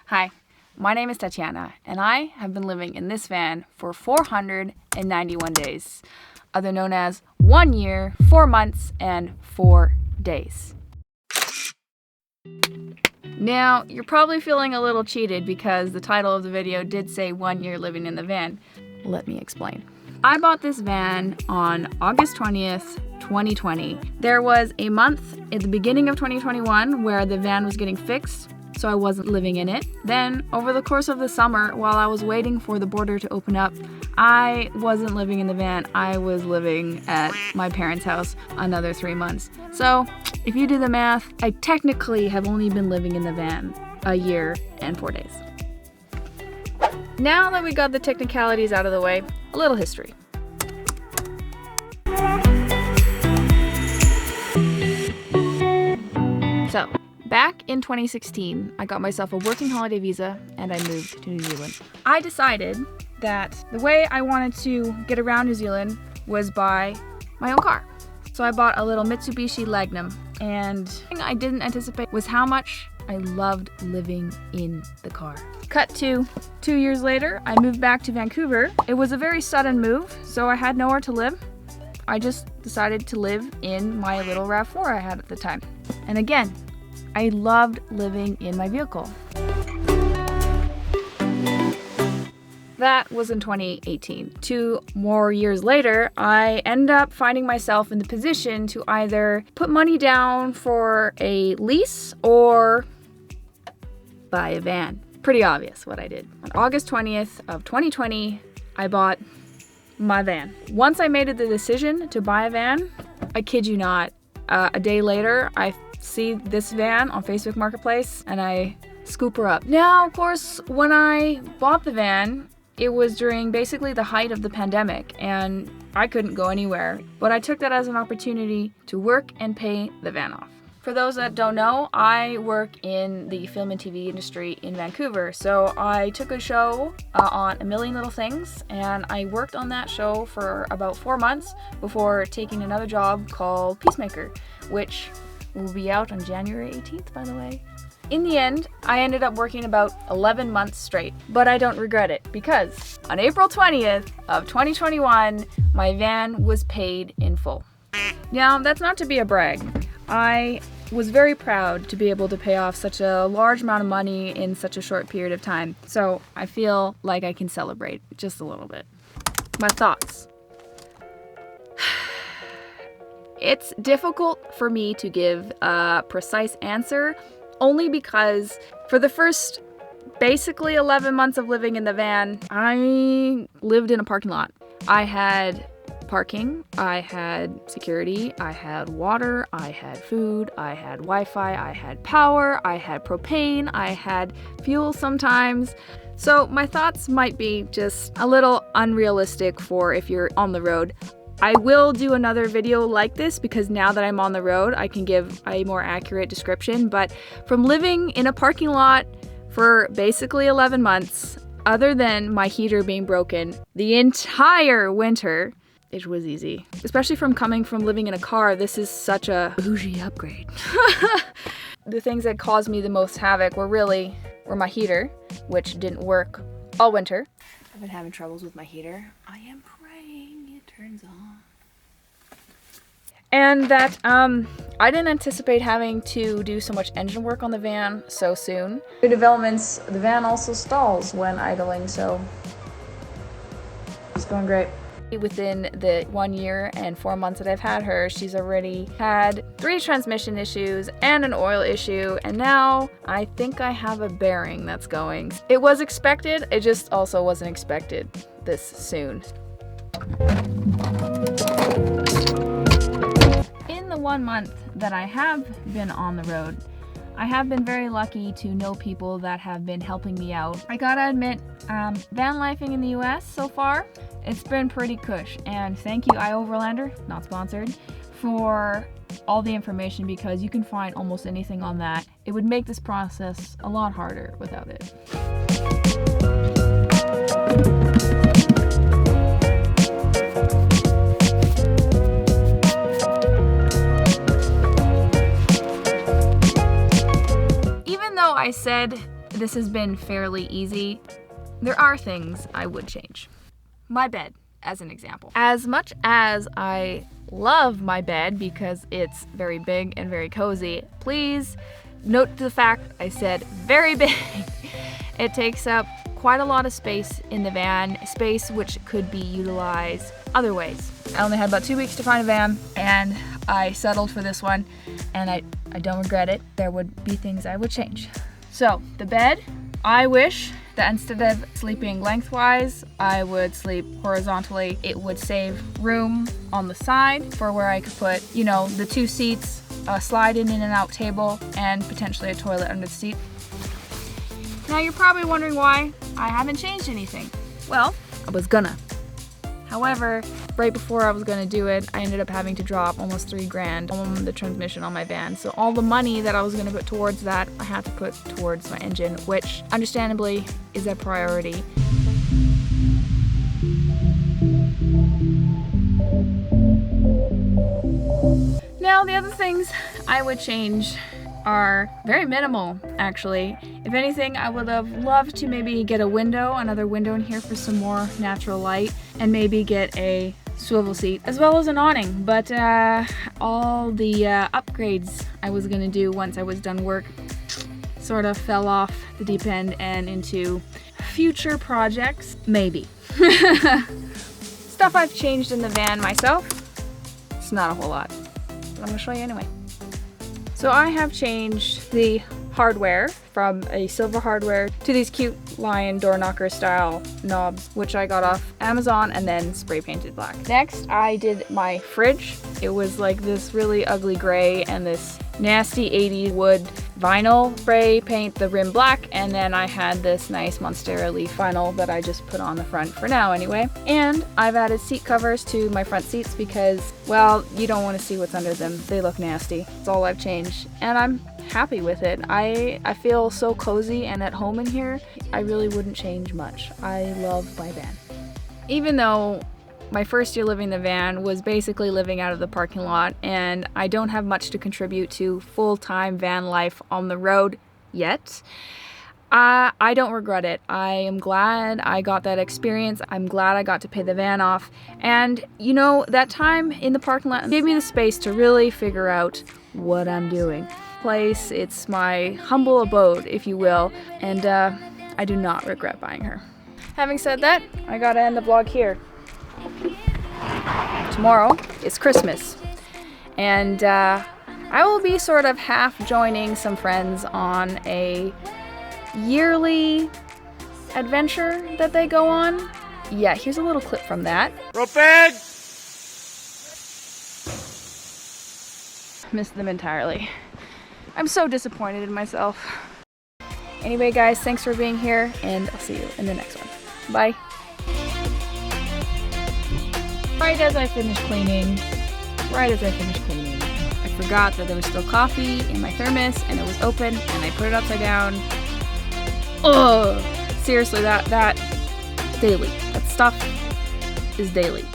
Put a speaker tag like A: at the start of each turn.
A: Hi, my name is Tatiana, and I have been living in this van for 491 days, other known as 1 year, 4 months, and 4 days. Now, you're probably feeling a little cheated because the title of the video did say 1 year living in the van. Let me explain. I bought this van on August 20th, 2020. There was a month at the beginning of 2021 where the van was getting fixed, so I wasn't living in it. Then, over the course of the summer, while I was waiting for the border to open up, I wasn't living in the van. I was living at my parents' house another 3 months. So, if you do the math, I technically have only been living in the van a year and 4 days. Now that we got the technicalities out of the way, a little history. So, back in 2016, I got myself a working holiday visa and I moved to New Zealand. I decided that the way I wanted to get around New Zealand was by my own car. So I bought a little Mitsubishi Magnum, and the thing I didn't anticipate was how much I loved living in the car. Cut to 2 years later, I moved back to Vancouver. It was a very sudden move, so I had nowhere to live. I just decided to live in my little RAV4 I had at the time. And again, I loved living in my vehicle. That was in 2018. 2 more years later, I ended up finding myself in the position to either put money down for a lease or buy a van. Pretty obvious what I did. On August 20th of 2020, I bought my van. Once I made the decision to buy a van, I kid you not, a day later, I see this van on Facebook Marketplace and I scoop her up. Now, of course, when I bought the van, it was during basically the height of the pandemic and I couldn't go anywhere, but I took that as an opportunity to work and pay the van off. For those that don't know, I work in the film and TV industry in Vancouver, so I took a show on A Million Little Things, and I worked on that show for about 4 months before taking another job called Peacemaker, which will be out on January 18th, by the way. In the end, I ended up working about 11 months straight, but I don't regret it because on April 20th of 2021, my van was paid in full. Now, that's not to be a brag. I was very proud to be able to pay off such a large amount of money in such a short period of time, so I feel like I can celebrate just a little bit. My thoughts. It's difficult for me to give a precise answer, only because for the first basically 11 months of living in the van, I lived in a parking lot. I had parking, I had security, I had water, I had food, I had Wi-Fi, I had power, I had propane, I had fuel sometimes. So my thoughts might be just a little unrealistic for if you're on the road. I will do another video like this because now that I'm on the road, I can give a more accurate description. But from living in a parking lot for basically 11 months, other than my heater being broken the entire winter, it was easy. Especially from coming from living in a car, this is such a bougie upgrade. The things that caused me the most havoc were my heater, which didn't work all winter. I've been having troubles with my heater. I am praying it turns on. And that I didn't anticipate having to do so much engine work on the van so soon. New developments, the van also stalls when idling, so it's going great. Within the 1 year and 4 months that I've had her, she's already had 3 transmission issues and an oil issue, and now I think I have a bearing that's going. It was expected, it just also wasn't expected this soon. In the 1 month that I have been on the road, I have been very lucky to know people that have been helping me out. I gotta admit, van lifing in the US so far, it's been pretty cush. And thank you, iOverlander, not sponsored, for all the information because you can find almost anything on that. It would make this process a lot harder without it. I said this has been fairly easy. There are things I would change. My bed, as an example. As much as I love my bed because it's very big and very cozy, please note the fact I said very big. It takes up quite a lot of space in the van, space which could be utilized other ways. I only had about 2 weeks to find a van, and I settled for this one, and I don't regret it. There would be things I would change. So, the bed, I wish that instead of sleeping lengthwise, I would sleep horizontally. It would save room on the side for where I could put, you know, the 2 seats, a slide in and out table, and potentially a toilet under the seat. Now you're probably wondering why I haven't changed anything. Well, I was gonna. However, right before I was gonna do it, I ended up having to drop almost $3,000 on the transmission on my van. So all the money that I was gonna put towards that, I had to put towards my engine, which understandably is a priority. Now the other things I would change are very minimal, actually. If anything, I would have loved to maybe get a window, another window in here for some more natural light, and maybe get a swivel seat, as well as an awning. But all the upgrades I was gonna do once I was done work sort of fell off the deep end and into future projects, maybe. Stuff I've changed in the van myself, it's not a whole lot, but I'm gonna show you anyway. So I have changed the hardware from a silver hardware to these cute lion door knocker style knobs, which I got off Amazon and then spray painted black. Next, I did my fridge. It was like this really ugly gray and this nasty 80s wood vinyl. Spray paint the rim black, and then I had this nice Monstera leaf vinyl that I just put on the front for now anyway. And I've added seat covers to my front seats because, well, you don't want to see what's under them. They look nasty. That's all I've changed, and I'm happy with it. I feel so cozy and at home in here. I really wouldn't change much. I love my van. Even though my first year living in the van was basically living out of the parking lot, and I don't have much to contribute to full-time van life on the road yet, I don't regret it. I am glad I got that experience. I'm glad I got to pay the van off. And you know, that time in the parking lot gave me the space to really figure out what I'm doing. It's my humble abode, if you will, and I do not regret buying her. Having said that, I gotta end the vlog here. Tomorrow is Christmas, and I will be sort of half joining some friends on a yearly adventure that they go on. Yeah, here's a little clip from that.
B: Propeg!
A: Missed them entirely. I'm so disappointed in myself. Anyway, guys, thanks for being here, and I'll see you in the next one. Bye. Right as I finished cleaning, I forgot that there was still coffee in my thermos, and it was open, and I put it upside down. Ugh! Seriously, that daily. That stuff is daily.